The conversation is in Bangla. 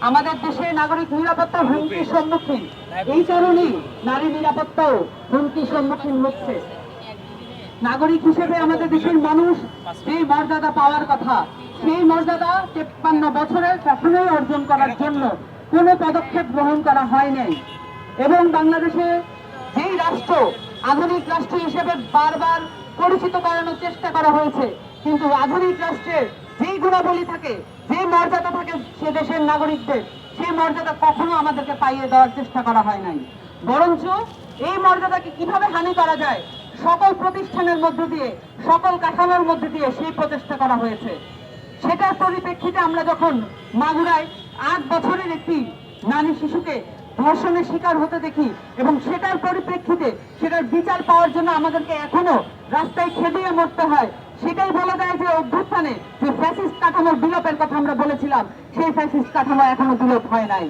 আমাদের দেশে নাগরিক নিরাপত্তা হুমকির সম্মুখীন, এই কারণেই নারী নিরাপত্তাও হুমকির সম্মুখীন হচ্ছে। নাগরিক হিসেবে আমাদের দেশের মানুষ যে মর্যাদা পাওয়ার কথা, সেই মর্যাদা 53 বছরের শাসনেই অর্জন করার জন্য কোনো পদক্ষেপ গ্রহণ করা হয় নাই। এবং বাংলাদেশে যেই রাষ্ট্র আধুনিক রাষ্ট্র হিসেবে বারবার পরিচিত করানোর চেষ্টা করা হয়েছে, কিন্তু আধুনিক রাষ্ট্রের যেই গুণাবলী থাকে, যে মর্যাদা থাকে সে দেশের নাগরিকদের, সেই মর্যাদা কখনো আমাদেরকে পাইয়ে দেওয়ার চেষ্টা করা হয় নাই। বরঞ্চ এই মর্যাদাকে কিভাবে হানি করা যায়, সকল প্রতিষ্ঠানের মধ্য দিয়ে, সকল কাঠামোর মধ্য দিয়ে সেই প্রচেষ্টা করা হয়েছে। সেটার পরিপ্রেক্ষিতে আমরা যখন মাগুরায় 8 বছরের একটি নারী শিশুকে ধর্ষণের শিকার হতে দেখি, এবং সেটার পরিপ্রেক্ষিতে সেটার বিচার পাওয়ার জন্য আমাদেরকে এখনো রাস্তায় খেদিয়ে মরতে হয়, সেটাই বলা যায় যে অভ্যুত্থানে যে ফ্যাসিস্ট কাঠামোর বিলোপের কথা আমরা বলেছিলাম, সেই ফ্যাসিস্ট কাঠামো এখনো বিলোপ হয় নাই।